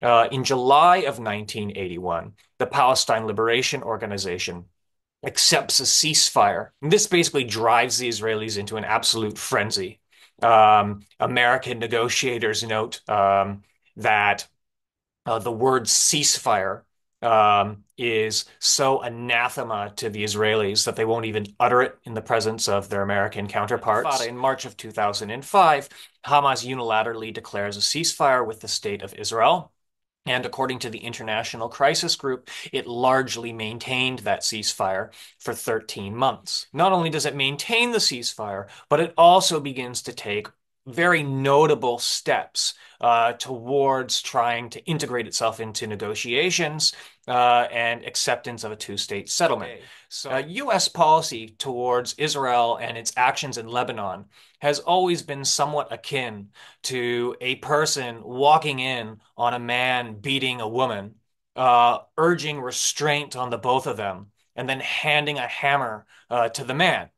In July of 1981, the Palestine Liberation Organization accepts a ceasefire. And this basically drives the Israelis into an absolute frenzy. American negotiators note that the word ceasefire is so anathema to the Israelis that they won't even utter it in the presence of their American counterparts. In March of 2005, Hamas unilaterally declares a ceasefire with the state of Israel. And according to the International Crisis Group, it largely maintained that ceasefire for 13 months. Not only does it maintain the ceasefire, but it also begins to take very notable steps towards trying to integrate itself into negotiations and acceptance of a two-state settlement. Okay. So, U.S. policy towards Israel and its actions in Lebanon has always been somewhat akin to a person walking in on a man beating a woman, urging restraint on the both of them, and then handing a hammer to the man.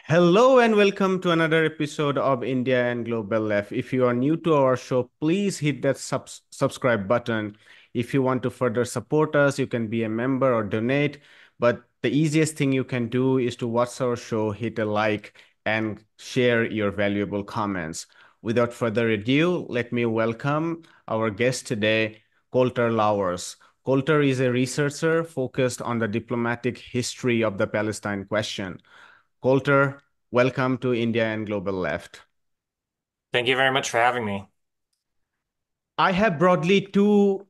Hello and welcome to another episode of India and Global Left. If you are new to our show, please hit that subscribe button. If you want to further support us, you can be a member or donate. But the easiest thing you can do is to watch our show, hit a like, and share your valuable comments. Without further ado, let me welcome our guest today, Colter Louwerse. Colter is a researcher focused on the diplomatic history of the Palestine question. Colter, welcome to India and Global Left. Thank you very much for having me. I have broadly two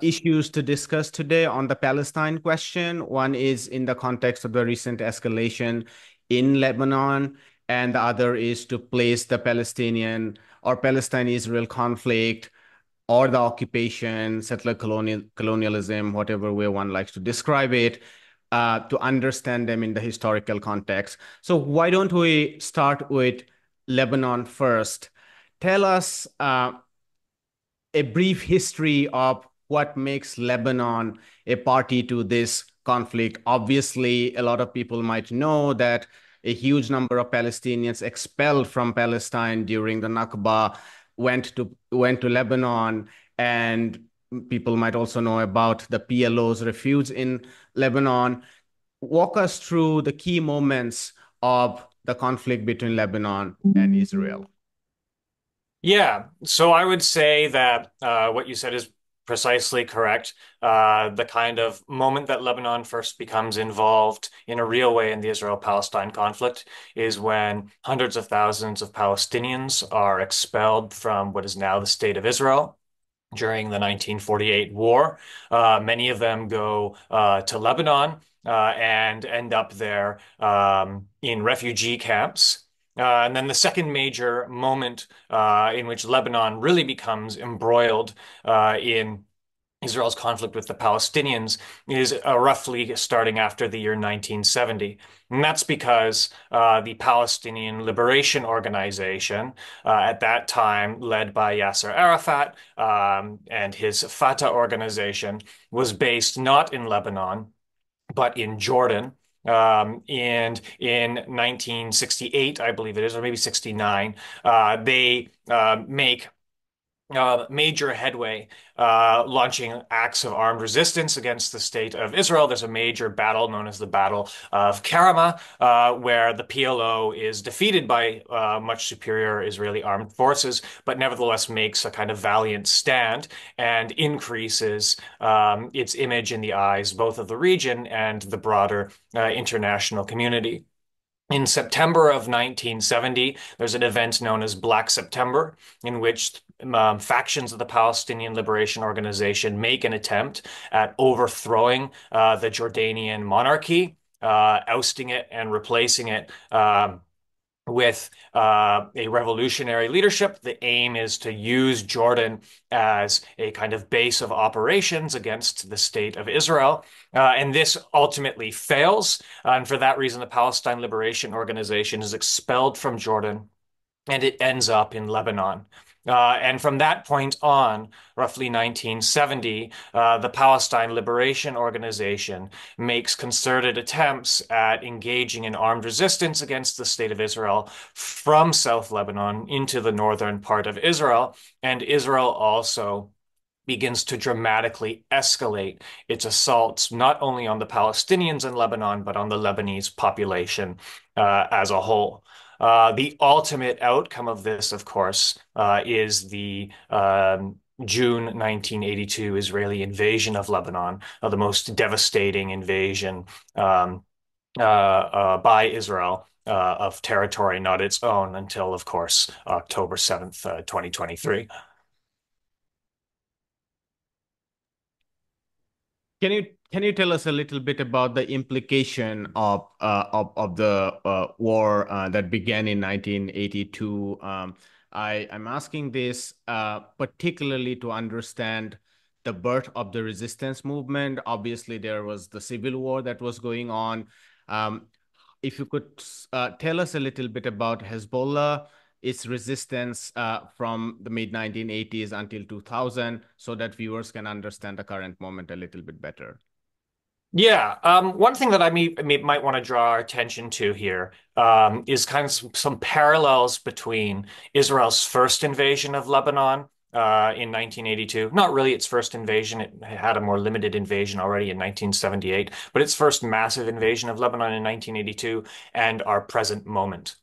issues to discuss today on the Palestine question. One is in the context of the recent escalation in Lebanon, and the other is to place the Palestinian or Palestine-Israel conflict or the occupation, settler colonialism, whatever way one likes to describe it, to understand them in the historical context. So why don't we start with Lebanon first? Tell us a brief history of what makes Lebanon a party to this conflict. Obviously, a lot of people might know that a huge number of Palestinians expelled from Palestine during the Nakba went to Lebanon, and people might also know about the PLO's refuge in Lebanon. Walk us through the key moments of the conflict between Lebanon and Israel. Yeah, so I would say that what you said is precisely correct. The kind of moment that Lebanon first becomes involved in a real way in the Israel-Palestine conflict is when hundreds of thousands of Palestinians are expelled from what is now the State of Israel during the 1948 war. Many of them go to Lebanon and end up there in refugee camps. And then the second major moment in which Lebanon really becomes embroiled in Israel's conflict with the Palestinians is roughly starting after the year 1970. And that's because the Palestinian Liberation Organization, at that time led by Yasser Arafat and his Fatah organization, was based not in Lebanon, but in Jordan. And in 1968, I believe it is, or maybe 69, they make major headway launching acts of armed resistance against the state of Israel. There's a major battle known as the Battle of Karama, where the PLO is defeated by much superior Israeli armed forces, but nevertheless makes a kind of valiant stand and increases its image in the eyes both of the region and the broader international community. In September of 1970, there's an event known as Black September, in which factions of the Palestinian Liberation Organization make an attempt at overthrowing the Jordanian monarchy, ousting it and replacing it with a revolutionary leadership. The aim is to use Jordan as a kind of base of operations against the state of Israel. And this ultimately fails. And for that reason, the Palestine Liberation Organization is expelled from Jordan and it ends up in Lebanon. And from that point on, roughly 1970, the Palestine Liberation Organization makes concerted attempts at engaging in armed resistance against the State of Israel from South Lebanon into the northern part of Israel. And Israel also begins to dramatically escalate its assaults, not only on the Palestinians in Lebanon, but on the Lebanese population as a whole. The ultimate outcome of this, of course, is the June 1982 Israeli invasion of Lebanon, the most devastating invasion by Israel of territory not its own until, of course, October 7th, 2023. Can you tell us a little bit about the implication of the war that began in 1982? I'm asking this particularly to understand the birth of the resistance movement. Obviously, there was the civil war that was going on. Um, if you could tell us a little bit about Hezbollah, its resistance from the mid 1980s until 2000, so that viewers can understand the current moment a little bit better. Yeah, one thing that might want to draw our attention to here is kind of some parallels between Israel's first invasion of Lebanon in 1982. Not really its first invasion; it had a more limited invasion already in 1978, but its first massive invasion of Lebanon in 1982 and our present moment.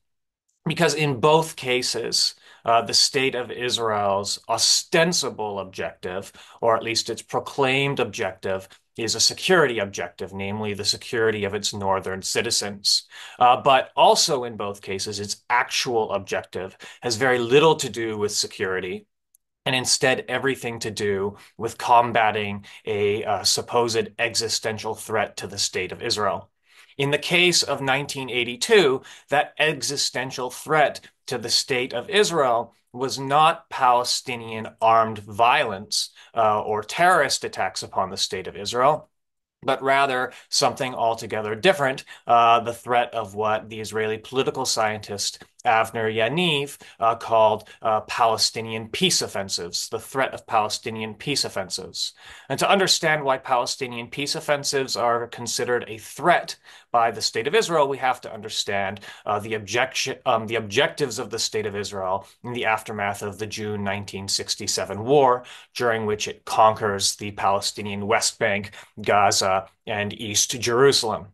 Because in both cases, the state of Israel's ostensible objective, or at least its proclaimed objective, is a security objective, namely the security of its northern citizens. But also in both cases, its actual objective has very little to do with security and instead everything to do with combating a supposed existential threat to the state of Israel. In the case of 1982, that existential threat to the state of Israel was not Palestinian armed violence or terrorist attacks upon the state of Israel, but rather something altogether different, the threat of what the Israeli political scientist Avner Yaniv called Palestinian peace offensives, the threat of Palestinian peace offensives. And to understand why Palestinian peace offensives are considered a threat by the State of Israel, we have to understand the objectives of the State of Israel in the aftermath of the June 1967 war, during which it conquers the Palestinian West Bank, Gaza, and East Jerusalem.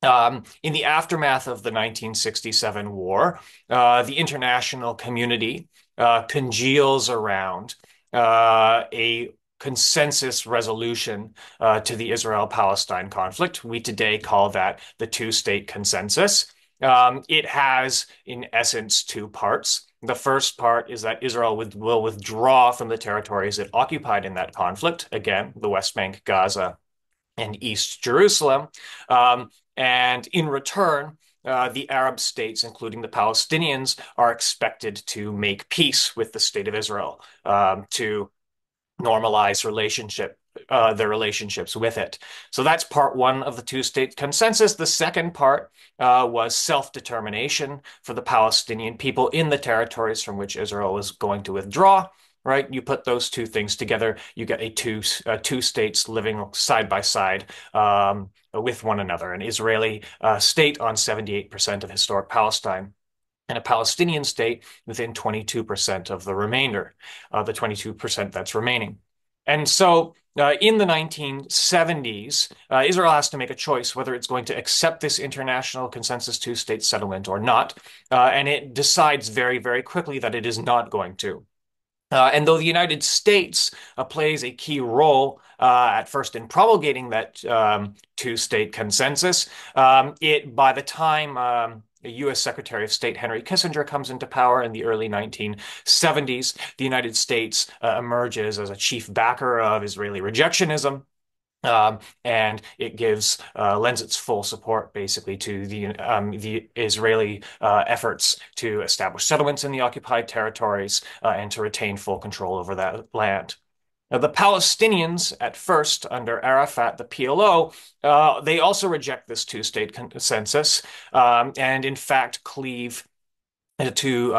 In the aftermath of the 1967 war, the international community congeals around a consensus resolution to the Israel-Palestine conflict. We today call that the two-state consensus. It has, in essence, two parts. The first part is that Israel will withdraw from the territories it occupied in that conflict, again, the West Bank, Gaza, and East Jerusalem. And in return, the Arab states, including the Palestinians, are expected to make peace with the state of Israel, to normalize their relationships with it. So that's part one of the two-state consensus. The second part was self-determination for the Palestinian people in the territories from which Israel is going to withdraw. Right? You put those two things together, you get two states living side by side with one another, an Israeli state on 78% of historic Palestine, and a Palestinian state within 22% of the remainder, the 22% that's remaining. And so in the 1970s, Israel has to make a choice whether it's going to accept this international consensus two-state settlement or not. And it decides very, very quickly that it is not going to. And though the United States plays a key role at first in promulgating that two-state consensus, by the time U.S. Secretary of State Henry Kissinger comes into power in the early 1970s, the United States emerges as a chief backer of Israeli rejectionism. And it lends its full support basically to the Israeli efforts to establish settlements in the occupied territories and to retain full control over that land. Now, the Palestinians, at first, under Arafat, the PLO, they also reject this two-state consensus and, in fact, cleave to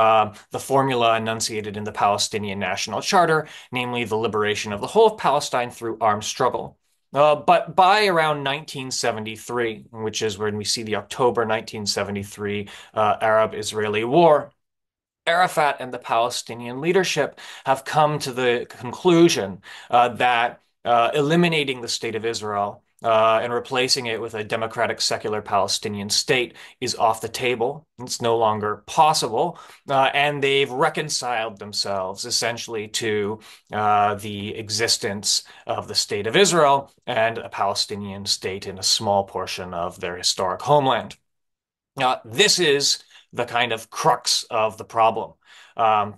the formula enunciated in the Palestinian National Charter, namely the liberation of the whole of Palestine through armed struggle. But by around 1973, which is when we see the October 1973 Arab-Israeli war, Arafat and the Palestinian leadership have come to the conclusion that eliminating the state of Israel and replacing it with a democratic secular Palestinian state is off the table. It's no longer possible. And they've reconciled themselves essentially to the existence of the state of Israel and a Palestinian state in a small portion of their historic homeland. This is the kind of crux of the problem um,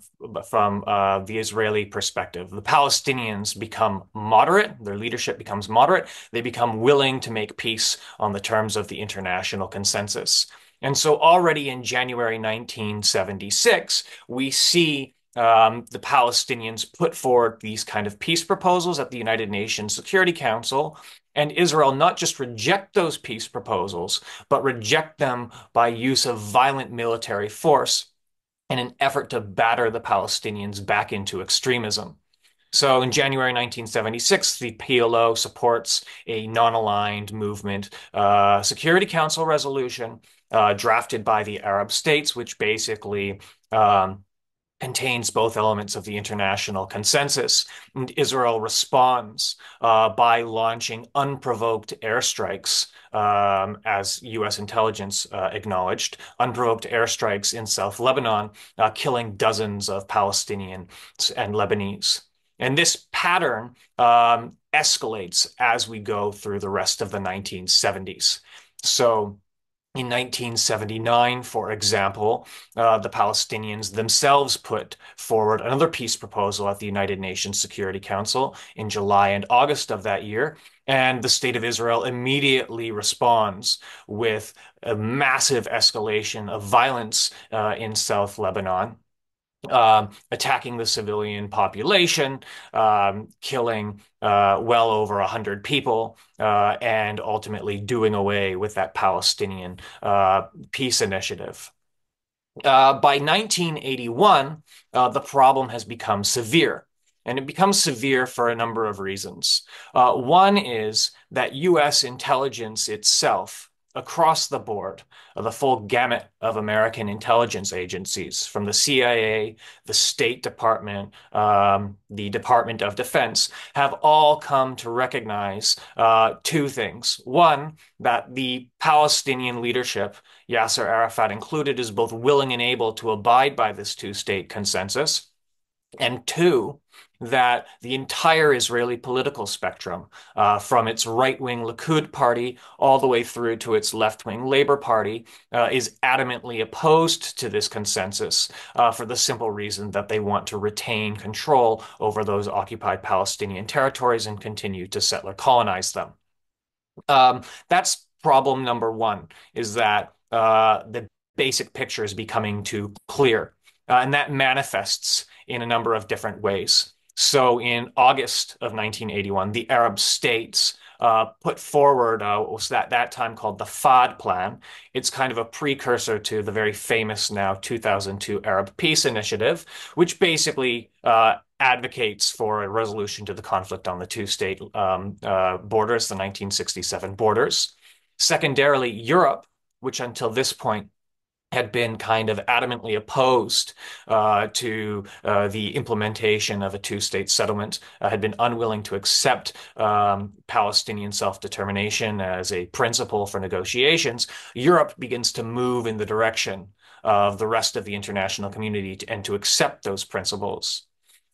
from the Israeli perspective. The Palestinians become moderate, their leadership becomes moderate, they become willing to make peace on the terms of the international consensus. And so already in January 1976, we see the Palestinians put forward these kind of peace proposals at the United Nations Security Council, and Israel not just reject those peace proposals, but reject them by use of violent military force in an effort to batter the Palestinians back into extremism. So in January 1976, the PLO supports a non-aligned movement Security Council resolution drafted by the Arab states, which basically contains both elements of the international consensus. And Israel responds by launching unprovoked airstrikes, as U.S. intelligence acknowledged, unprovoked airstrikes in South Lebanon, killing dozens of Palestinians and Lebanese. And this pattern escalates as we go through the rest of the 1970s. So in 1979, for example, the Palestinians themselves put forward another peace proposal at the United Nations Security Council in July and August of that year. And the State of Israel immediately responds with a massive escalation of violence in South Lebanon, attacking the civilian population, killing well over 100 people, and ultimately doing away with that Palestinian peace initiative. By 1981, the problem has become severe. And it becomes severe for a number of reasons. One is that U.S. intelligence itself, across the board, the full gamut of American intelligence agencies, from the CIA, the State Department, the Department of Defense, have all come to recognize two things. One, that the Palestinian leadership, Yasser Arafat included, is both willing and able to abide by this two-state consensus. And two, that the entire Israeli political spectrum, from its right-wing Likud party all the way through to its left-wing Labor Party, is adamantly opposed to this consensus for the simple reason that they want to retain control over those occupied Palestinian territories and continue to settler colonize them. That's problem number one, is that the basic picture is becoming too clear. And that manifests in a number of different ways. So in August of 1981, the Arab states put forward what was that time called the Fahd Plan. It's kind of a precursor to the very famous now 2002 Arab Peace Initiative, which basically advocates for a resolution to the conflict on the two-state borders, the 1967 borders. Secondarily, Europe, which until this point had been kind of adamantly opposed to the implementation of a two-state settlement, had been unwilling to accept Palestinian self-determination as a principle for negotiations. Europe begins to move in the direction of the rest of the international community and to accept those principles.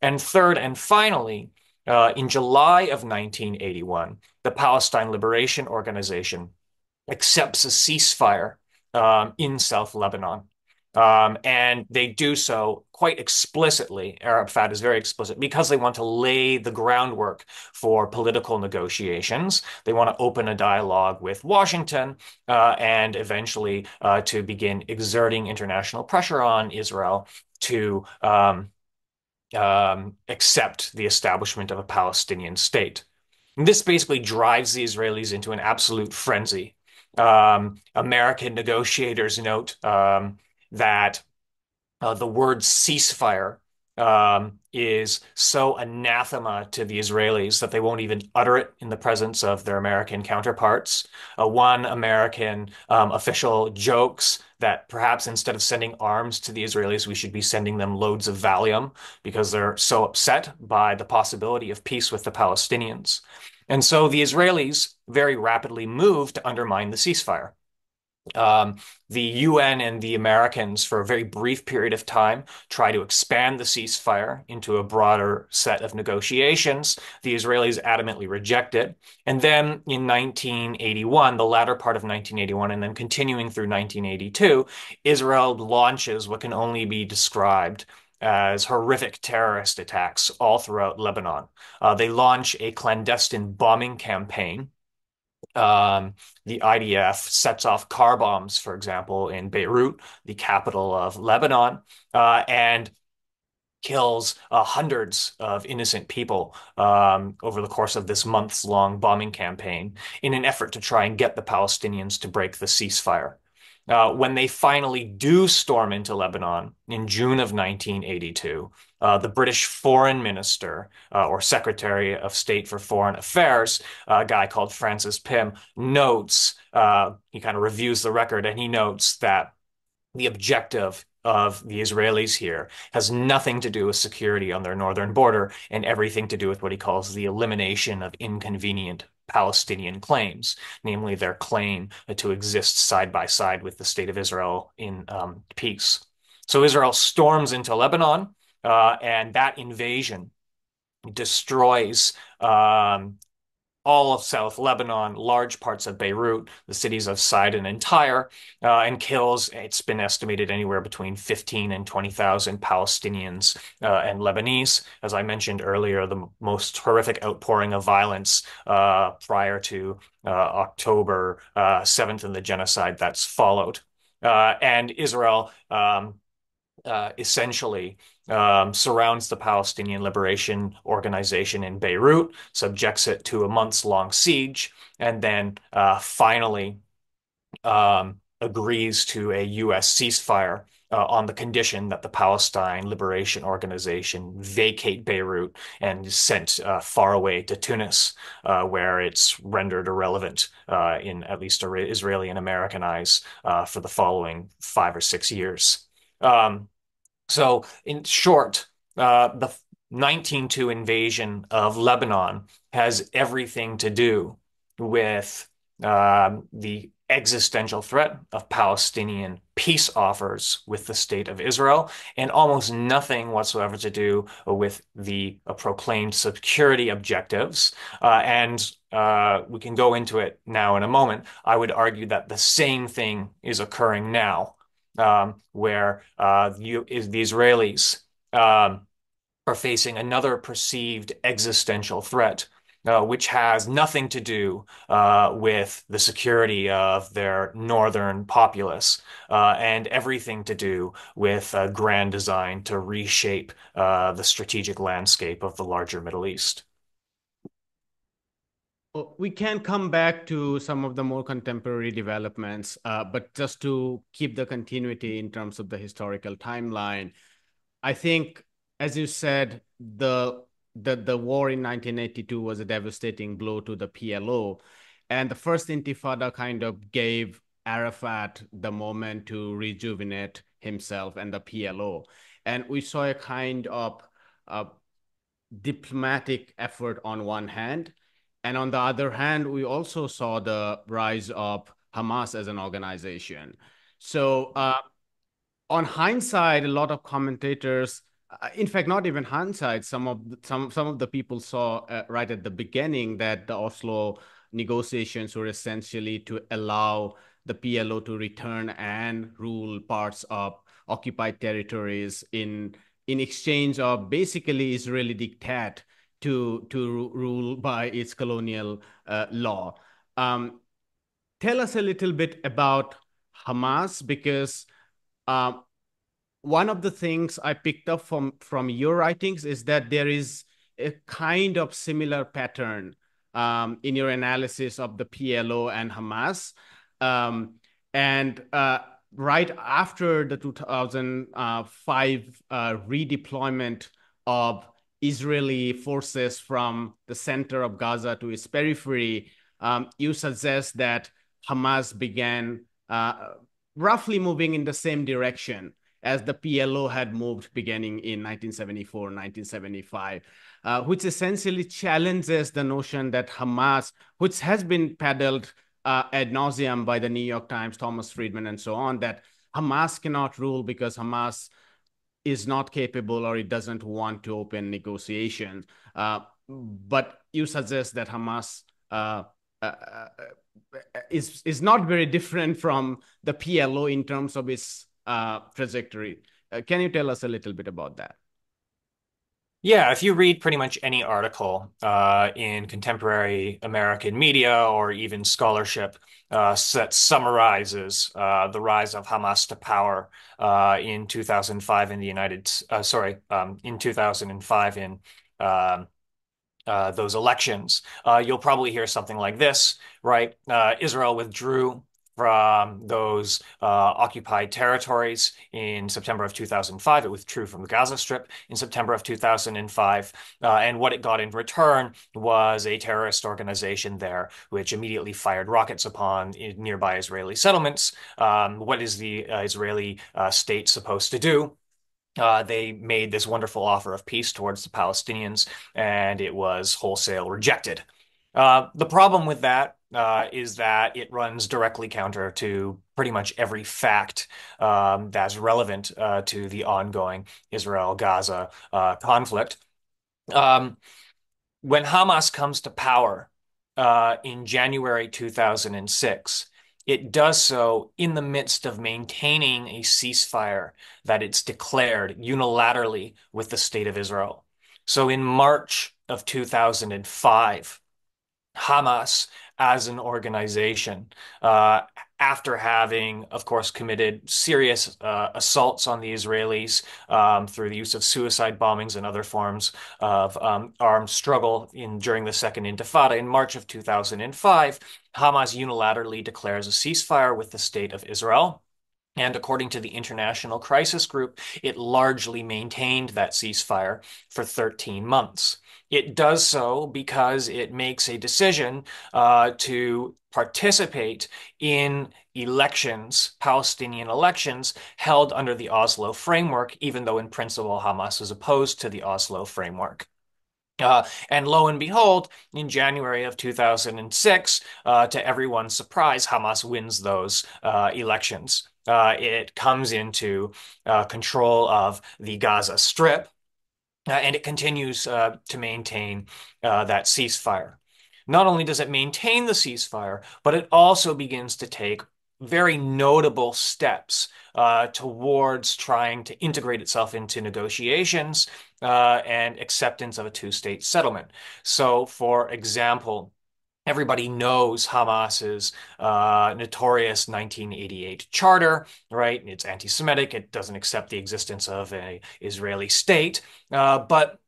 And third and finally, in July of 1981, the Palestine Liberation Organization accepts a ceasefire in South Lebanon. And they do so quite explicitly. Arafat is very explicit because they want to lay the groundwork for political negotiations. They want to open a dialogue with Washington and eventually to begin exerting international pressure on Israel to accept the establishment of a Palestinian state. And this basically drives the Israelis into an absolute frenzy. American negotiators note that The word ceasefire is so anathema to the Israelis that they won't even utter it in the presence of their American counterparts. One American official jokes that perhaps instead of sending arms to the Israelis, we should be sending them loads of Valium because they're so upset by the possibility of peace with the Palestinians. And so the Israelis very rapidly moved to undermine the ceasefire. Um, the UN and the Americans, for a very brief period of time, try to expand the ceasefire into a broader set of negotiations. The Israelis adamantly reject it. And then in 1981, the latter part of 1981, and then continuing through 1982, Israel launches what can only be described as horrific terrorist attacks all throughout Lebanon. They launch a clandestine bombing campaign. The IDF sets off car bombs, for example, in Beirut, the capital of Lebanon, and kills hundreds of innocent people over the course of this months-long bombing campaign in an effort to try and get the Palestinians to break the ceasefire. When they finally do storm into Lebanon in June of 1982, the British Foreign Minister or Secretary of State for Foreign Affairs, a guy called Francis Pym, notes, he kind of reviews the record and he notes that the objective of the Israelis here has nothing to do with security on their northern border and everything to do with what he calls the elimination of inconvenient Palestinian claims, namely their claim to exist side by side with the state of Israel in peace. So Israel storms into Lebanon, and that invasion destroys all of South Lebanon, large parts of Beirut, the cities of Sidon and Tyre, and kills, it's been estimated anywhere between 15 and 20,000 Palestinians and Lebanese. As I mentioned earlier, the most horrific outpouring of violence prior to October 7th and the genocide that's followed. And Israel essentially surrounds the Palestinian Liberation Organization in Beirut, subjects it to a months-long siege, and then finally agrees to a U.S. ceasefire on the condition that the Palestine Liberation Organization vacate Beirut and is sent far away to Tunis, where it's rendered irrelevant in at least Israeli and American eyes for the following 5 or 6 years. Um, so, in short, the 1902 invasion of Lebanon has everything to do with the existential threat of Palestinian peace offers with the state of Israel, and almost nothing whatsoever to do with the proclaimed security objectives. And we can go into it now in a moment. I would argue that the same thing is occurring now where the Israelis are facing another perceived existential threat, which has nothing to do with the security of their northern populace and everything to do with a grand design to reshape the strategic landscape of the larger Middle East. We can come back to some of the more contemporary developments, but just to keep the continuity in terms of the historical timeline, I think, as you said, the war in 1982 was a devastating blow to the PLO, and the first Intifada kind of gave Arafat the moment to rejuvenate himself and the PLO, and we saw a kind of uh, diplomatic effort on one hand. And on the other hand, we also saw the rise of Hamas as an organization. So, on hindsight, a lot of commentators, in fact, not even hindsight, some of the people saw right at the beginning that the Oslo negotiations were essentially to allow the PLO to return and rule parts of occupied territories in exchange of basically Israeli diktat to rule by its colonial law. Um, Tell us a little bit about Hamas because um, one of the things I picked up from your writings is that there is a kind of similar pattern in your analysis of the PLO and Hamas. Um, and right after the 2005 redeployment of Israeli forces from the center of Gaza to its periphery, you suggest that Hamas began roughly moving in the same direction as the PLO had moved beginning in 1974, 1975, which essentially challenges the notion that Hamas, which has been peddled ad nauseum by the New York Times, Thomas Friedman, and so on, that Hamas cannot rule because Hamas is not capable or it doesn't want to open negotiations. But you suggest that Hamas is not very different from the PLO in terms of its trajectory. Can you tell us a little bit about that? Yeah, if you read pretty much any article in contemporary American media or even scholarship that summarizes the rise of Hamas to power in 2005 in the in 2005 in um those elections, you'll probably hear something like this, right? Israel withdrew from those occupied territories in September of 2005. It withdrew from the Gaza Strip in September of 2005. And what it got in return was a terrorist organization there, which immediately fired rockets upon nearby Israeli settlements. What is the Israeli state supposed to do? They made this wonderful offer of peace towards the Palestinians, and it was wholesale rejected. The problem with that is that it runs directly counter to pretty much every fact that's relevant to the ongoing Israel-Gaza conflict. Um, when Hamas comes to power in January 2006, it does so in the midst of maintaining a ceasefire that it's declared unilaterally with the State of Israel. So in March of 2005, Hamas as an organization, uh, after having, of course, committed serious assaults on the Israelis through the use of suicide bombings and other forms of armed struggle during the Second Intifada in March of 2005, Hamas unilaterally declares a ceasefire with the State of Israel. And according to the International Crisis Group, it largely maintained that ceasefire for 13 months. It does so because it makes a decision to participate in elections, Palestinian elections, held under the Oslo framework, even though in principle Hamas is opposed to the Oslo framework. And lo and behold, in January of 2006, to everyone's surprise, Hamas wins those elections. It comes into control of the Gaza Strip, and it continues to maintain that ceasefire. Not only does it maintain the ceasefire, but it also begins to take very notable steps towards trying to integrate itself into negotiations and acceptance of a two-state settlement. So, for example, everybody knows Hamas's notorious 1988 charter, right? It's anti-Semitic. It doesn't accept the existence of an Israeli state. But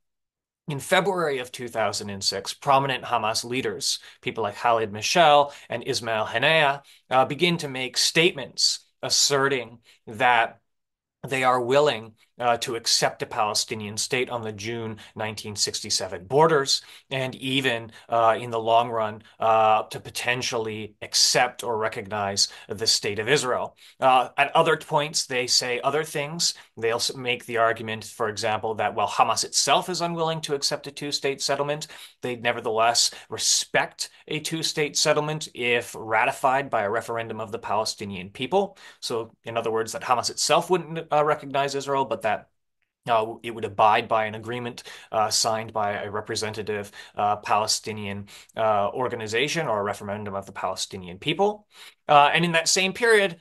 in February of 2006, prominent Hamas leaders, people like Khalid Mishal and Ismail Haniyeh, begin to make statements asserting that they are willing to accept a Palestinian state on the June 1967 borders, and even in the long run, to potentially accept or recognize the state of Israel. At other points, they say other things. They also make the argument, for example, that while Hamas itself is unwilling to accept a two-state settlement, they nevertheless respect a two-state settlement if ratified by a referendum of the Palestinian people. So, in other words, that Hamas itself wouldn't recognize Israel, but that it would abide by an agreement signed by a representative Palestinian organization or a referendum of the Palestinian people. And in that same period,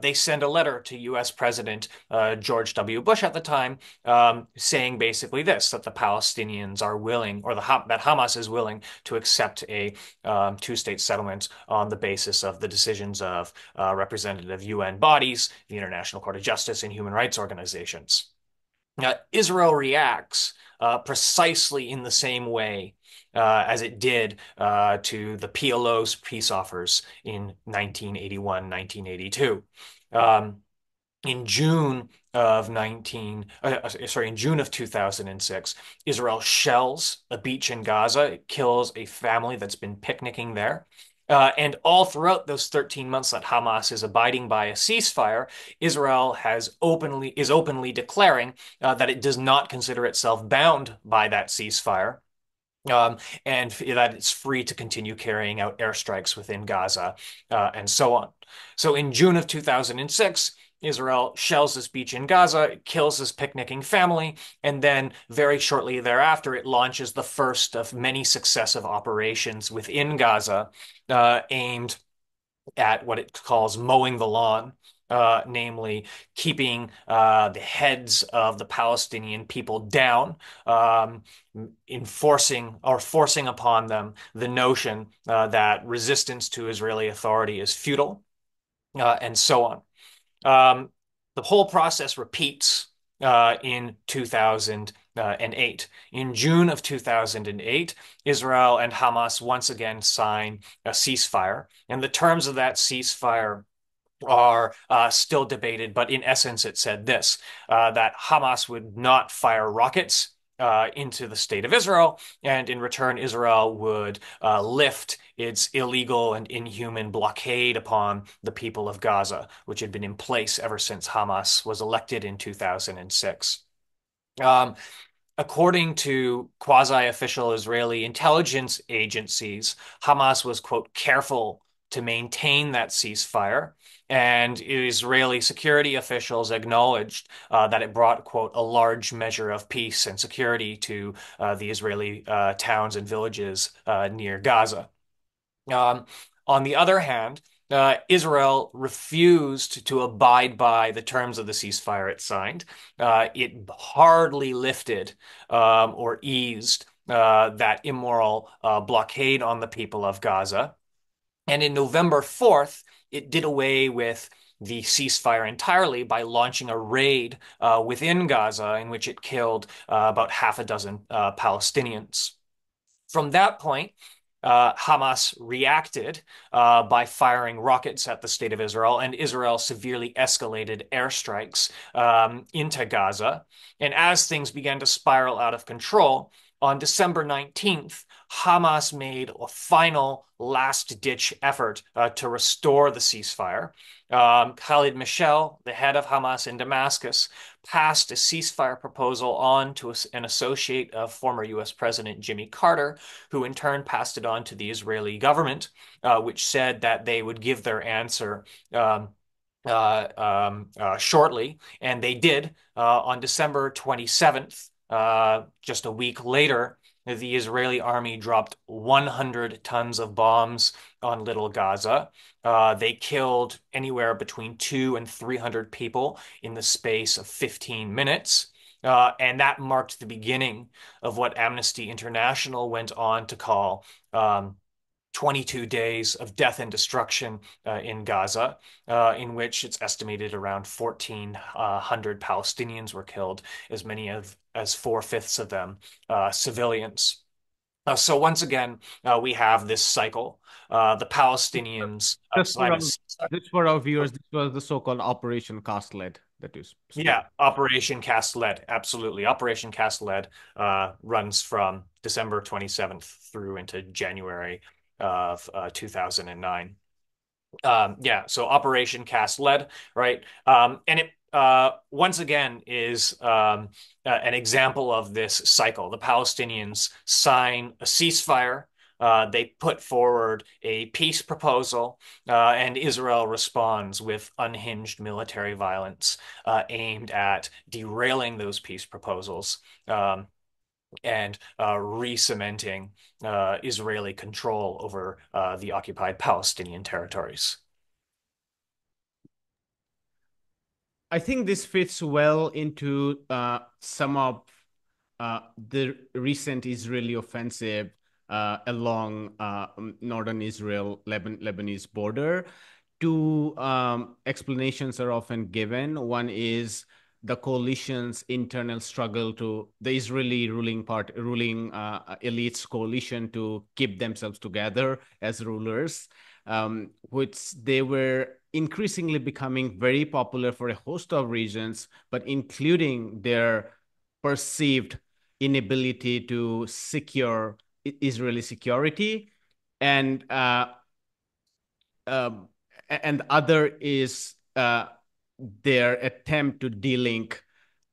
they send a letter to U.S. President George W. Bush at the time, saying basically this, that the Palestinians are willing, or that Hamas is willing to accept a two-state settlement on the basis of the decisions of representative UN bodies, the International Court of Justice, and human rights organizations. Israel reacts precisely in the same way as it did to the PLO's peace offers in 1981, 1982. In June of in June of 2006, Israel shells a beach in Gaza. It kills a family that's been picnicking there. And all throughout those 13 months that Hamas is abiding by a ceasefire, Israel is openly declaring that it does not consider itself bound by that ceasefire, um, and that it's free to continue carrying out airstrikes within Gaza, and so on. So in June of 2006, Israel shells this beach in Gaza, kills this picnicking family, and then very shortly thereafter, it launches the first of many successive operations within Gaza, aimed at what it calls mowing the lawn, namely keeping the heads of the Palestinian people down, um, enforcing or forcing upon them the notion that resistance to Israeli authority is futile, and so on. Um, the whole process repeats in 2008. In June of 2008, Israel and Hamas once again sign a ceasefire, and the terms of that ceasefire are still debated, but in essence, it said this, that Hamas would not fire rockets into the state of Israel, and in return, Israel would lift its illegal and inhuman blockade upon the people of Gaza, which had been in place ever since Hamas was elected in 2006. Um, According to quasi-official Israeli intelligence agencies, Hamas was, quote, careful to maintain that ceasefire. And Israeli security officials acknowledged that it brought, quote, a large measure of peace and security to the Israeli towns and villages near Gaza. Um, on the other hand, Israel refused to abide by the terms of the ceasefire it signed. It hardly lifted or eased that immoral blockade on the people of Gaza. And in November 4th, it did away with the ceasefire entirely by launching a raid within Gaza in which it killed about half a dozen Palestinians. From that point, Hamas reacted by firing rockets at the state of Israel, and Israel severely escalated airstrikes into Gaza. And as things began to spiral out of control, on December 19th, Hamas made a final last-ditch effort to restore the ceasefire. Khalid Michel, the head of Hamas in Damascus, passed a ceasefire proposal on to an associate of former U.S. President Jimmy Carter, who in turn passed it on to the Israeli government, which said that they would give their answer shortly. And they did on December 27th, just a week later. The Israeli army dropped 100 tons of bombs on Little Gaza. They killed anywhere between 200 and 300 people in the space of 15 minutes. And that marked the beginning of what Amnesty International went on to call 22 days of death and destruction in Gaza, in which it's estimated around 1,400 Palestinians were killed, as many as four-fifths of them civilians. So once again, we have this cycle. The Palestinians Just for sign our, a just for our viewers, this was the so-called Operation Cast Lead that you spoke. Yeah, Operation Cast Lead. Absolutely. Operation Cast Lead runs from December 27th through into January of 2009. Yeah, so Operation Cast Lead, right? And it once again is an example of this cycle. The Palestinians sign a ceasefire. They put forward a peace proposal, and Israel responds with unhinged military violence aimed at derailing those peace proposals. And re-cementing Israeli control over the occupied Palestinian territories. I think this fits well into some of the recent Israeli offensive along northern Israel Lebanese border. Two explanations are often given. One is the coalition's internal struggle to the Israeli ruling elites coalition to keep themselves together as rulers. which they were increasingly becoming very popular for a host of reasons, but including their perceived inability to secure Israeli security, and um, and the other is their attempt to delink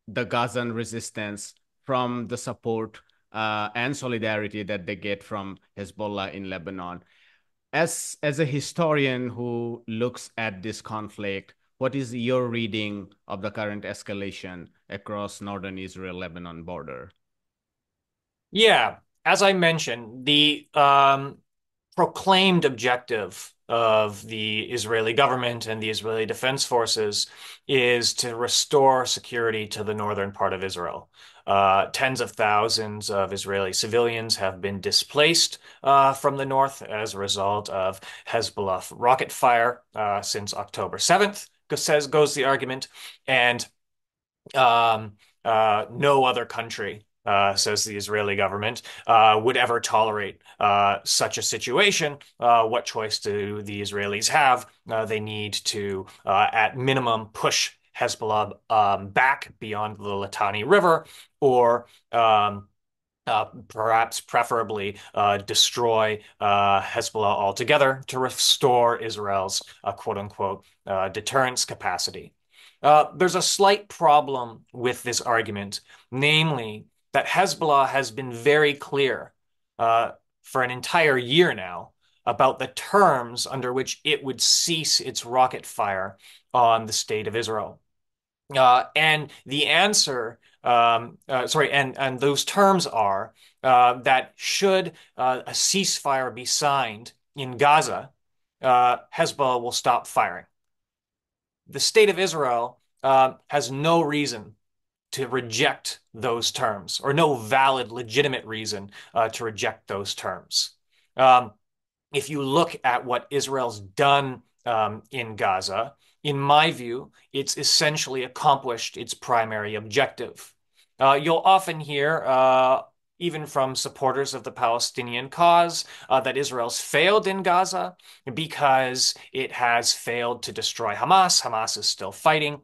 the Gazan resistance from the support and solidarity that they get from Hezbollah in Lebanon. As a historian who looks at this conflict, what is your reading of the current escalation across northern Israel-Lebanon border? Yeah, as I mentioned, the proclaimed objective of the Israeli government and the Israeli Defense Forces is to restore security to the northern part of Israel. Tens of thousands of Israeli civilians have been displaced from the north as a result of Hezbollah rocket fire since October 7th, goes the argument. And no other country, says the Israeli government, would ever tolerate such a situation. What choice do the Israelis have? They need to, at minimum, push Hezbollah back beyond the Litani River, or perhaps preferably destroy Hezbollah altogether to restore Israel's quote unquote deterrence capacity. There's a slight problem with this argument, namely that Hezbollah has been very clear uh, for an entire year now about the terms under which it would cease its rocket fire on the state of Israel. And the answer, sorry, and those terms are that should a ceasefire be signed in Gaza, Hezbollah will stop firing. The state of Israel has no reason to reject those terms, or no valid, legitimate reason to reject those terms. Um, if you look at what Israel's done in Gaza, in my view, it's essentially accomplished its primary objective. You'll often hear, even from supporters of the Palestinian cause, that Israel's failed in Gaza because it has failed to destroy Hamas. Hamas is still fighting.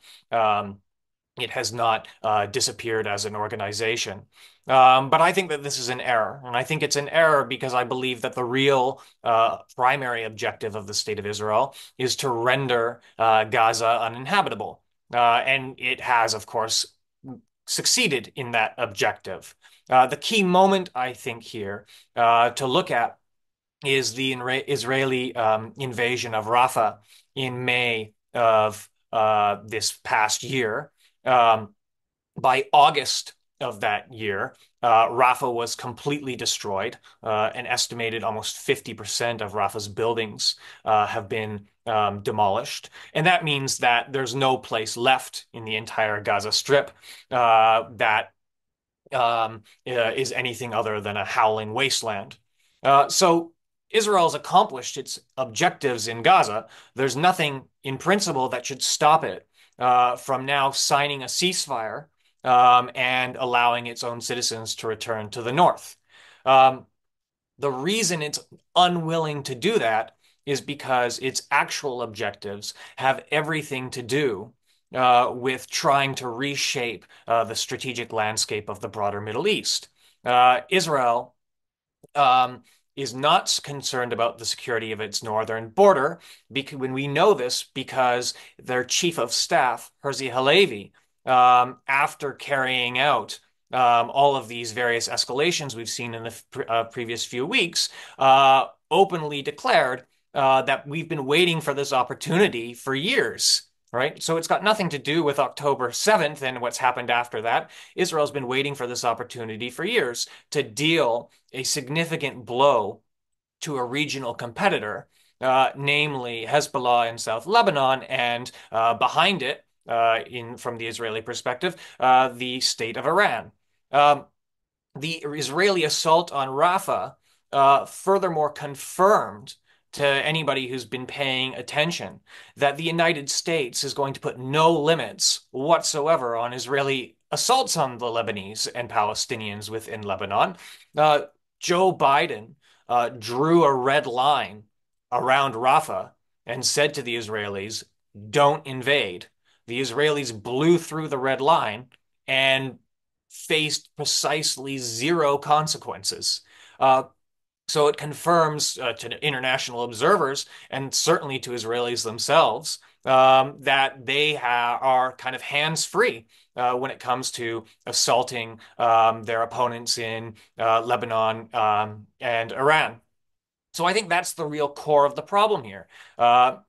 It has not disappeared as an organization. But I think that this is an error. And I think it's an error because I believe that the real primary objective of the state of Israel is to render Gaza uninhabitable. And it has, of course, succeeded in that objective. The key moment, I think, here to look at is the Israeli invasion of Rafah in May of this past year. Um, by August of that year, Rafah was completely destroyed. An estimated almost 50% of Rafah's buildings have been demolished. And that means that there's no place left in the entire Gaza Strip that is anything other than a howling wasteland. So Israel's accomplished its objectives in Gaza. There's nothing in principle that should stop it from now signing a ceasefire and allowing its own citizens to return to the north. Um, the reason it's unwilling to do that is because its actual objectives have everything to do with trying to reshape the strategic landscape of the broader Middle East. Israel um, is not concerned about the security of its northern border. When we know this because their chief of staff, Herzi Halevi, after carrying out all of these various escalations we've seen in the previous few weeks, openly declared that we've been waiting for this opportunity for years. Right. So it's got nothing to do with October 7th and what's happened after that. Israel's been waiting for this opportunity for years to deal a significant blow to a regional competitor, namely Hezbollah in South Lebanon, and behind it, from the Israeli perspective, the state of Iran. Um, the Israeli assault on Rafah furthermore confirmed to anybody who's been paying attention that the United States is going to put no limits whatsoever on Israeli assaults on the Lebanese and Palestinians within Lebanon. Uh, Joe Biden drew a red line around Rafah and said to the Israelis, don't invade. The Israelis blew through the red line and faced precisely zero consequences. Uh, so it confirms to international observers and certainly to Israelis themselves that they are kind of hands-free when it comes to assaulting their opponents in Lebanon and Iran. So I think that's the real core of the problem here,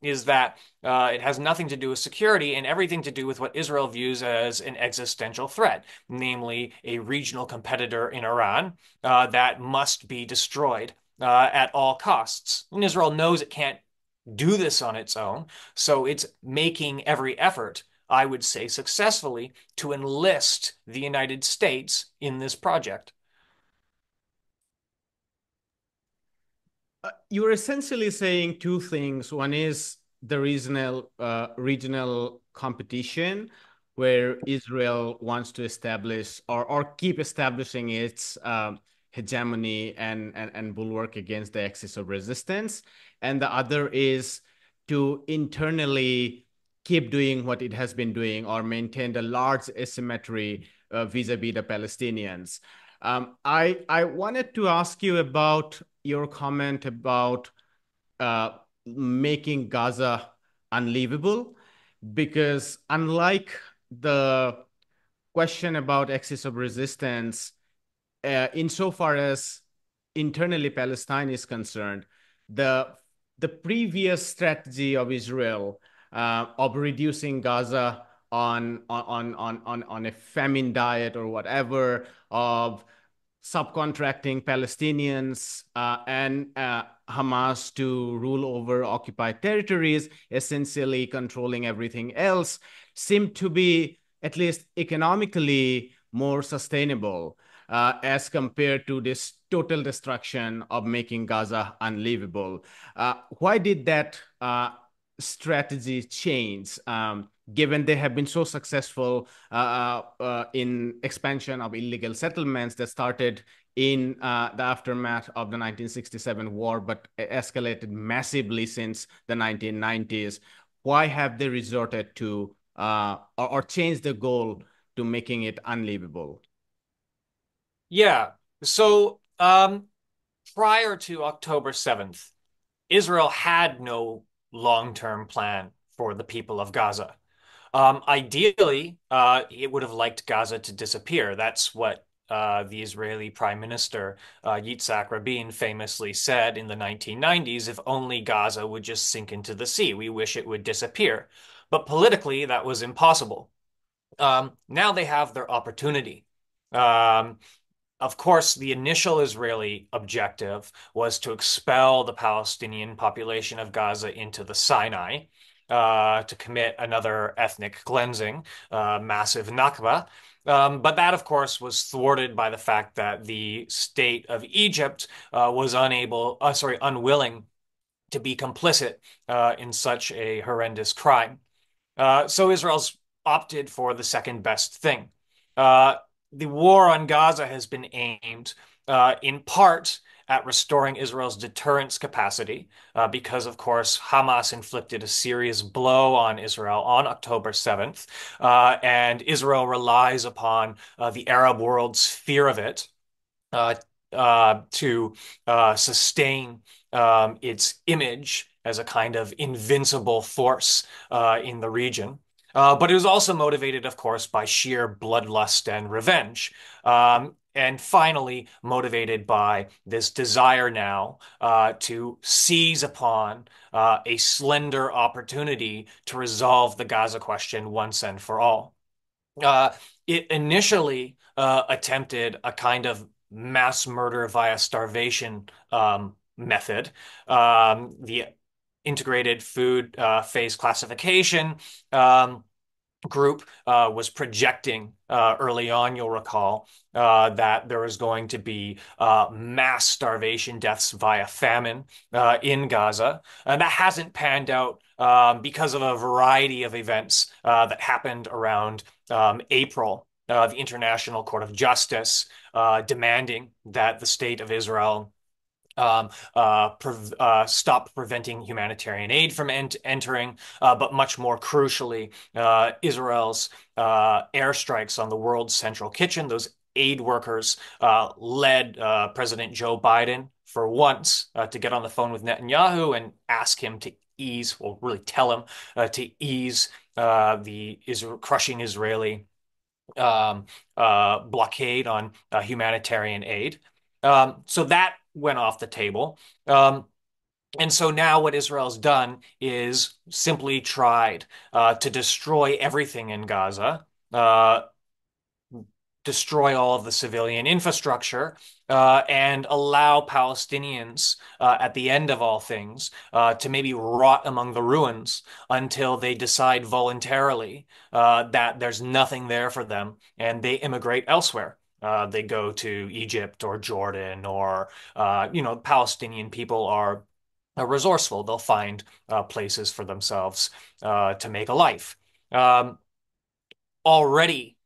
is that it has nothing to do with security and everything to do with what Israel views as an existential threat, namely a regional competitor in Iran that must be destroyed at all costs. And Israel knows it can't do this on its own, so it's making every effort, I would say successfully, to enlist the United States in this project. You're essentially saying two things. One is the regional competition, where Israel wants to establish or keep establishing its hegemony and bulwark against the axis of resistance. And the other is to internally keep doing what it has been doing or maintain a large asymmetry vis-a-vis the Palestinians. I wanted to ask you about your comment about uh, making Gaza unlivable, because unlike the question about axis of resistance, insofar as internally Palestine is concerned, the the previous strategy of Israel of reducing Gaza on a famine diet or whatever, of subcontracting Palestinians and Hamas to rule over occupied territories, essentially controlling everything else, seemed to be at least economically more sustainable as compared to this total destruction of making Gaza unlivable. Why did that strategy change, given they have been so successful in expansion of illegal settlements that started in the aftermath of the 1967 war, but escalated massively since the 1990s? Why have they resorted to or changed the goal to making it unlivable? Yeah. So prior to October 7th, Israel had no long-term plan for the people of Gaza. Ideally, it would have liked Gaza to disappear. That's what the Israeli Prime Minister Yitzhak Rabin famously said in the 1990s, if only Gaza would just sink into the sea. We wish it would disappear. But politically, that was impossible. Now they have their opportunity. Um, of course, the initial Israeli objective was to expel the Palestinian population of Gaza into the Sinai, to commit another ethnic cleansing, massive Nakba. But that, of course, was thwarted by the fact that the state of Egypt was unwilling to be complicit in such a horrendous crime. So Israel's opted for the second best thing. Uh, the war on Gaza has been aimed in part at restoring Israel's deterrence capacity, because, of course, Hamas inflicted a serious blow on Israel on October 7th, and Israel relies upon the Arab world's fear of it uh, to sustain its image as a kind of invincible force in the region. But it was also motivated, of course, by sheer bloodlust and revenge. And finally, motivated by this desire now to seize upon a slender opportunity to resolve the Gaza question once and for all. Uh, it initially attempted a kind of mass murder via starvation method. The integrated food phase classification group was projecting early on, you'll recall, that there was going to be mass starvation deaths via famine in Gaza. And that hasn't panned out because of a variety of events that happened around April. The International Court of Justice demanding that the state of Israel stop preventing humanitarian aid from entering, but much more crucially, Israel's airstrikes on the world's central kitchen, those aid workers led President Joe Biden for once to get on the phone with Netanyahu and ask him to ease, or really tell him to ease the crushing Israeli blockade on humanitarian aid. So that went off the table. Um, and so now what Israel's done is simply tried to destroy everything in Gaza, destroy all of the civilian infrastructure, and allow Palestinians, at the end of all things, to maybe rot among the ruins until they decide voluntarily that there's nothing there for them and they immigrate elsewhere. They go to Egypt or Jordan, or, Palestinian people are resourceful. They'll find places for themselves to make a life. Um, Already,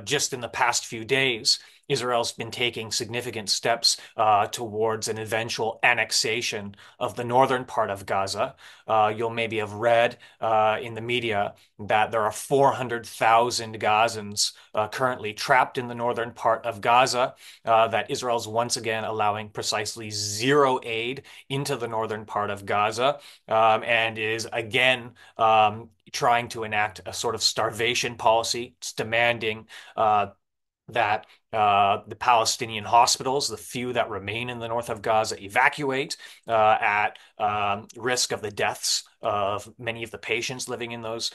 just in the past few days, Israel's been taking significant steps towards an eventual annexation of the northern part of Gaza. You'll maybe have read in the media that there are 400,000 Gazans currently trapped in the northern part of Gaza, that Israel's once again allowing precisely zero aid into the northern part of Gaza, and is again trying to enact a sort of starvation policy. It's demanding that the Palestinian hospitals, the few that remain in the north of Gaza, evacuate at risk of the deaths of many of the patients living in those,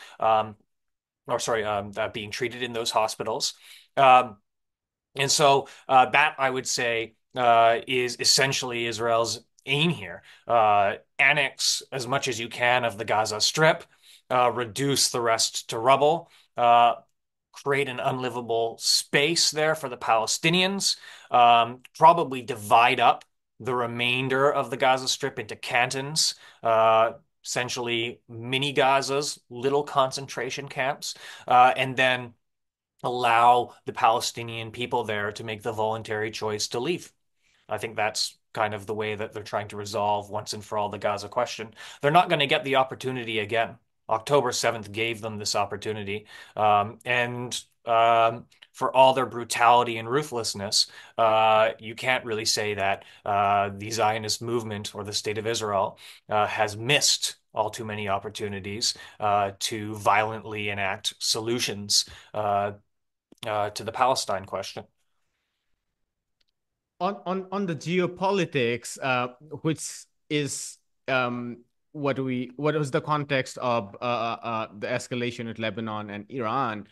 being treated in those hospitals. Um, and so that, I would say, is essentially Israel's aim here. Annex as much as you can of the Gaza Strip, reduce the rest to rubble, uh, create an unlivable space there for the Palestinians, probably divide up the remainder of the Gaza Strip into cantons, essentially mini Gazas, little concentration camps, and then allow the Palestinian people there to make the voluntary choice to leave. I think that's kind of the way that they're trying to resolve once and for all the Gaza question. They're not going to get the opportunity again. October 7th gave them this opportunity. And for all their brutality and ruthlessness, you can't really say that the Zionist movement or the State of Israel has missed all too many opportunities to violently enact solutions to the Palestine question. On the geopolitics, which is what was the context of the escalation with Lebanon and Iran,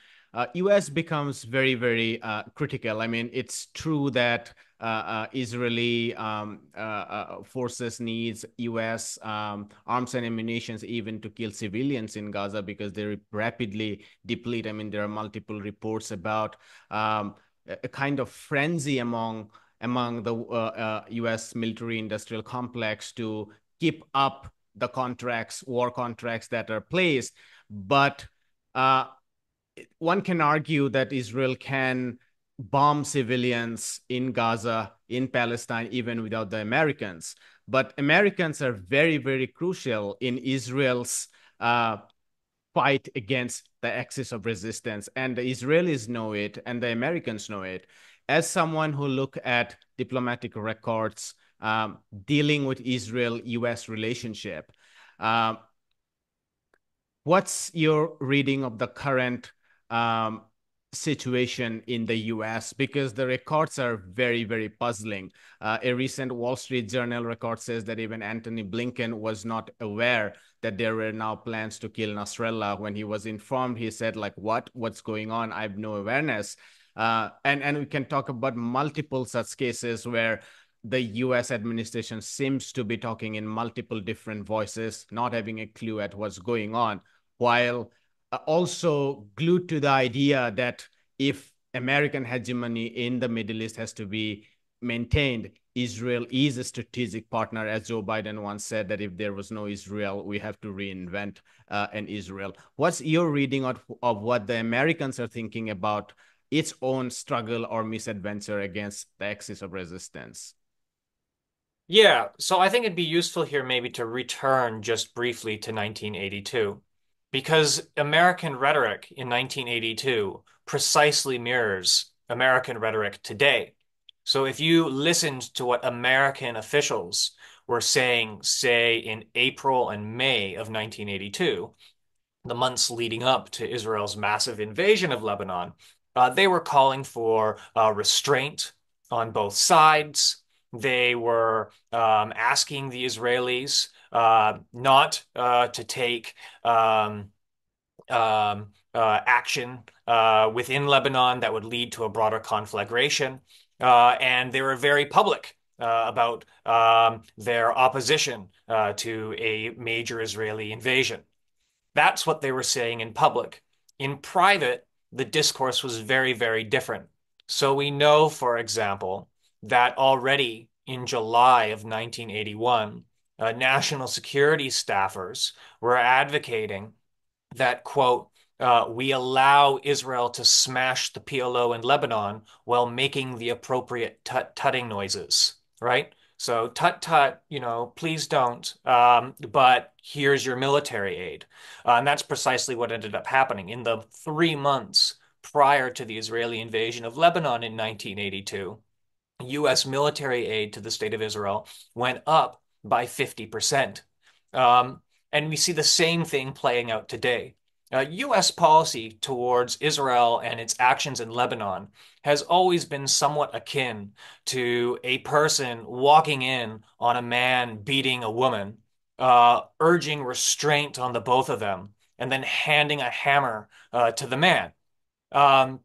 U.S. becomes very, very critical. I mean, it's true that Israeli forces needs U.S. Arms and ammunition even to kill civilians in Gaza because they rapidly deplete. I mean, there are multiple reports about a kind of frenzy among the U.S. military-industrial complex to keep up the war contracts that are placed. But uh, one can argue that Israel can bomb civilians in Gaza, in Palestine, even without the Americans. But Americans are very, very crucial in Israel's fight against the axis of resistance. And the Israelis know it, and the Americans know it. As someone who look at diplomatic records dealing with Israel-US relationship, um, what's your reading of the current situation in the US? Because the records are very, very puzzling. A recent Wall Street Journal record says that even Antony Blinken was not aware that there were now plans to kill Nasrallah. When he was informed, he said, like, what's going on? I have no awareness. And we can talk about multiple such cases where the US administration seems to be talking in multiple different voices, not having a clue at what's going on, while also glued to the idea that if American hegemony in the Middle East has to be maintained, Israel is a strategic partner, as Joe Biden once said, that if there was no Israel, we have to reinvent an Israel. What's your reading of what the Americans are thinking about its own struggle or misadventure against the axis of resistance? Yeah, so I think it'd be useful here maybe to return just briefly to 1982, because American rhetoric in 1982 precisely mirrors American rhetoric today. So if you listened to what American officials were saying, say, in April and May of 1982, the months leading up to Israel's massive invasion of Lebanon, they were calling for restraint on both sides. They were asking the Israelis not to take um, action within Lebanon that would lead to a broader conflagration. And they were very public about their opposition to a major Israeli invasion. That's what they were saying in public. In private, the discourse was very, very different. So we know, for example, that already in July of 1981, national security staffers were advocating that, quote, we allow Israel to smash the PLO in Lebanon while making the appropriate tutting noises, right? So tut tut, please don't. But here's your military aid. And that's precisely what ended up happening. In the 3 months prior to the Israeli invasion of Lebanon in 1982, U.S. military aid to the state of Israel went up by 50%. Um, and we see the same thing playing out today. U.S. policy towards Israel and its actions in Lebanon has always been somewhat akin to a person walking in on a man beating a woman, urging restraint on the both of them, and then handing a hammer to the man. Um,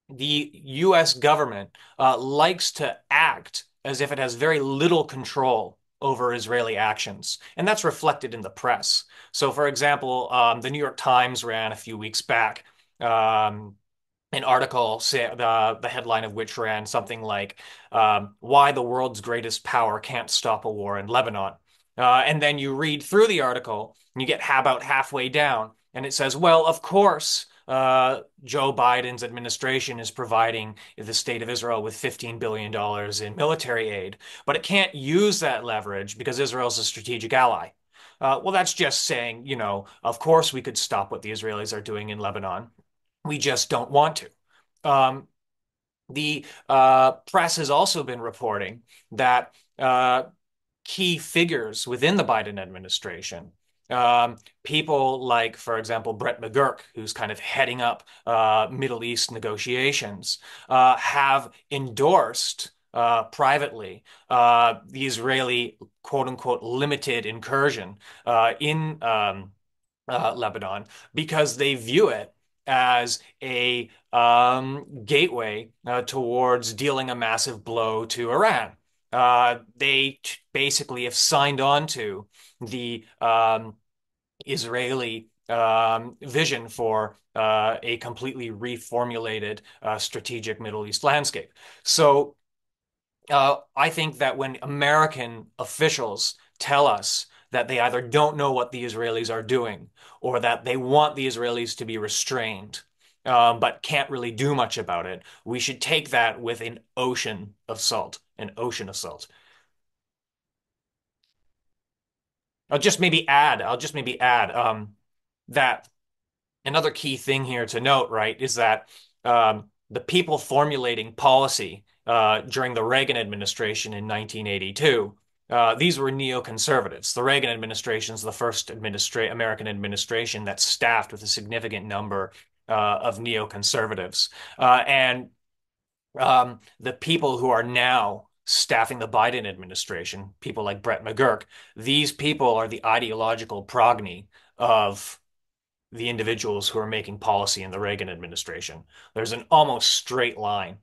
the US government likes to act as if it has very little control over Israeli actions. And that's reflected in the press. So, for example, the New York Times ran a few weeks back um, an article, the headline of which ran something like, Why the World's Greatest Power Can't Stop a War in Lebanon. And then you read through the article and you get about halfway down, and it says, well, of course, Joe Biden's administration is providing the state of Israel with $15 billion in military aid, but it can't use that leverage because Israel's a strategic ally. Well, that's just saying, of course we could stop what the Israelis are doing in Lebanon. We just don't want to. Um, the press has also been reporting that key figures within the Biden administration, people like, for example, Brett McGurk, who's kind of heading up Middle East negotiations, have endorsed privately the Israeli quote unquote limited incursion in Lebanon because they view it as a gateway towards dealing a massive blow to Iran. They basically have signed on to the Israeli vision for a completely reformulated strategic Middle East landscape. So I think that when American officials tell us that they either don't know what the Israelis are doing or that they want the Israelis to be restrained, but can't really do much about it, we should take that with an ocean of salt, an ocean of salt. I'll just maybe add that another key thing here to note, right, is that the people formulating policy during the Reagan administration in 1982, these were neoconservatives. The Reagan administration is the first American administration that's staffed with a significant number of neoconservatives. And the people who are now staffing the Biden administration, people like Brett McGurk, these people are the ideological progeny of the individuals who are making policy in the Reagan administration. There's an almost straight line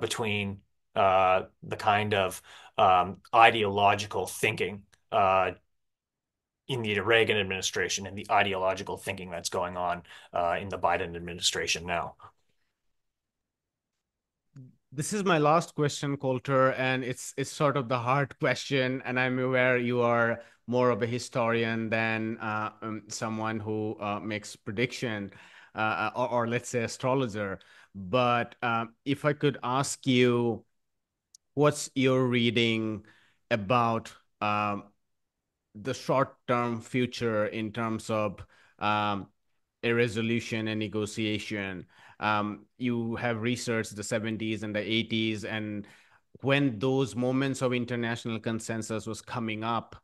between the kind of ideological thinking in the Reagan administration and the ideological thinking that's going on in the Biden administration now. This is my last question, Colter, and it's sort of the hard question, and I'm aware you are more of a historian than someone who makes prediction or let's say astrologer. But if I could ask you, what's your reading about um, the short-term future in terms of um, a resolution and negotiation. You have researched the 70s and the 80s, and when those moments of international consensus was coming up,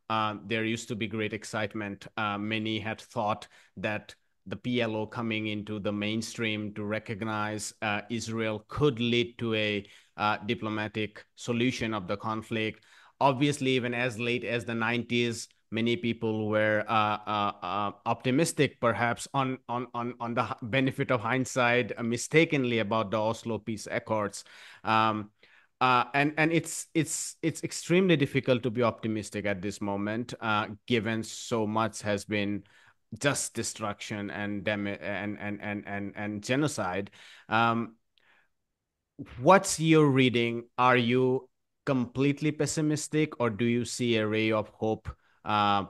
there used to be great excitement. Many had thought that the PLO coming into the mainstream to recognize Israel could lead to a diplomatic solution of the conflict. Obviously, even as late as the 90s, many people were optimistic, perhaps on the benefit of hindsight, mistakenly about the Oslo peace accords. And it's extremely difficult to be optimistic at this moment, given so much has been just destruction and and genocide. Um, what's your reading? Are you completely pessimistic, or do you see a ray of hope uh,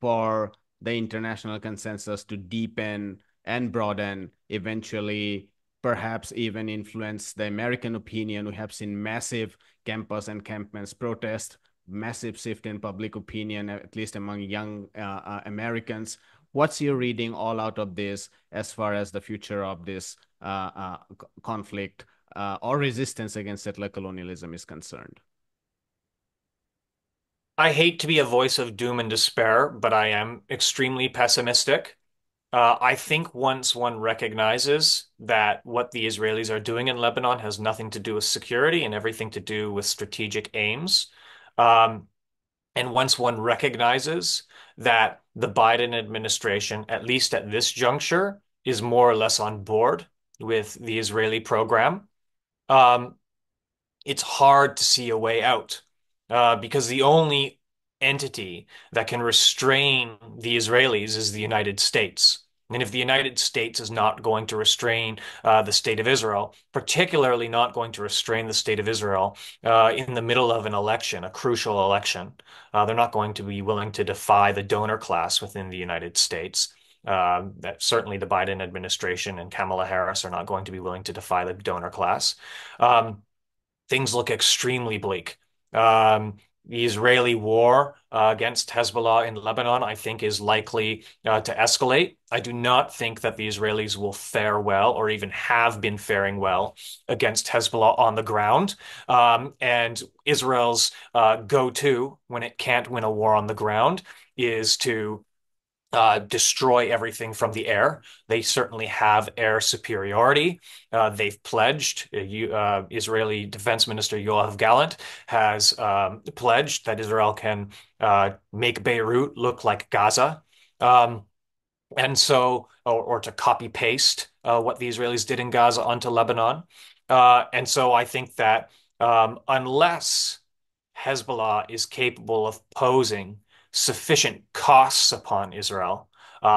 for the international consensus to deepen and broaden, eventually, perhaps even influence the American opinion? We have seen massive campus and campus protest, massive shift in public opinion, at least among young Americans. What's your reading all out of this as far as the future of this conflict or resistance against settler colonialism is concerned? I hate to be a voice of doom and despair, but I am extremely pessimistic. I think once one recognizes that what the Israelis are doing in Lebanon has nothing to do with security and everything to do with strategic aims, um, and once one recognizes that the Biden administration, at least at this juncture, is more or less on board with the Israeli program, um, it's hard to see a way out because the only entity that can restrain the Israelis is the United States. And if the United States is not going to restrain the state of Israel, particularly not going to restrain the state of Israel in the middle of an election, a crucial election, they're not going to be willing to defy the donor class within the United States. That certainly the Biden administration and Kamala Harris are not going to be willing to defy the donor class. Um, Things look extremely bleak. Um, the Israeli war against Hezbollah in Lebanon, I think, is likely to escalate. I do not think that the Israelis will fare well or even have been faring well against Hezbollah on the ground. And Israel's go-to when it can't win a war on the ground is to destroy everything from the air. They certainly have air superiority. They've pledged, Israeli Defense Minister Yoav Gallant has pledged that Israel can make Beirut look like Gaza. Um, and so, or to copy paste what the Israelis did in Gaza onto Lebanon. And so I think that unless Hezbollah is capable of posing sufficient costs upon Israel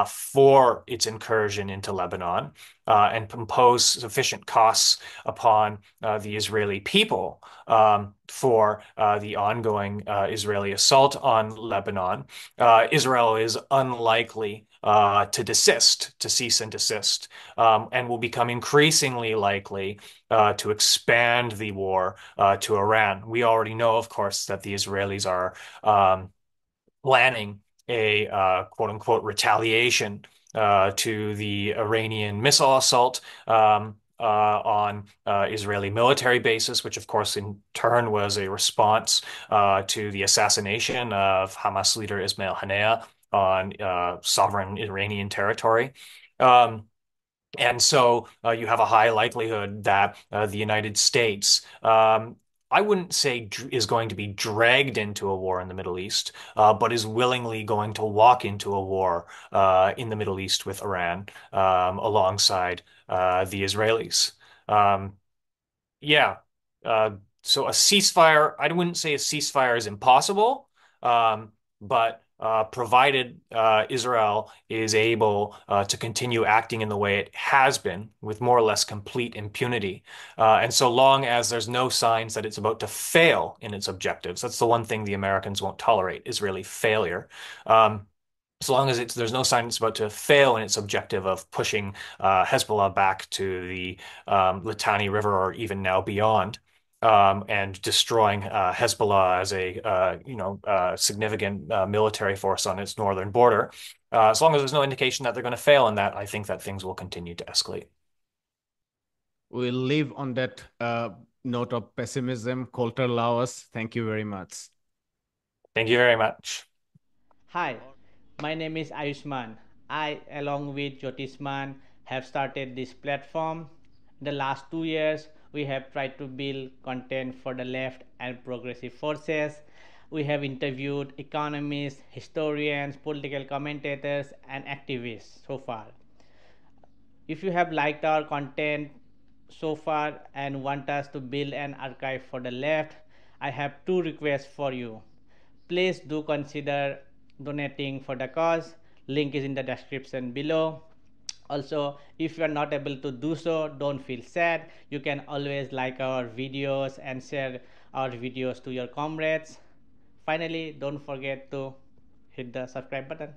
for its incursion into Lebanon and impose sufficient costs upon the Israeli people for the ongoing Israeli assault on Lebanon, Israel is unlikely to desist, to cease and desist, and will become increasingly likely to expand the war to Iran. We already know, of course, that the Israelis are planning a quote unquote retaliation to the Iranian missile assault on Israeli military bases, which of course in turn was a response to the assassination of Hamas leader Ismail Haniyeh on sovereign Iranian territory. Um, and so you have a high likelihood that the United States, I wouldn't say is going to be dragged into a war in the Middle East, but is willingly going to walk into a war in the Middle East with Iran alongside the Israelis. Um, yeah. Uh, so a ceasefire, I wouldn't say a ceasefire is impossible, but provided Israel is able to continue acting in the way it has been with more or less complete impunity, and so long as there's no signs that it's about to fail in its objectives, that's the one thing the Americans won't tolerate, is really failure. Um, as long as there's no sign it's about to fail in its objective of pushing Hezbollah back to the Litani River or even now beyond, and destroying Hezbollah as a significant military force on its northern border. As long as there's no indication that they're going to fail in that, I think that things will continue to escalate. We'll leave on that note of pessimism. Colter Louwerse, thank you very much. Thank you very much. Hi, my name is Ayushman. I, along with Jyotisman, have started this platform. In the last 2 years, we have tried to build content for the left and progressive forces. We have interviewed economists, historians, political commentators, and activists so far. If you have liked our content so far and want us to build an archive for the left, I have two requests for you. Please do consider donating for the cause. Link is in the description below. Also, if you are not able to do so, don't feel sad. You can always like our videos and share our videos to your comrades. Finally, don't forget to hit the subscribe button.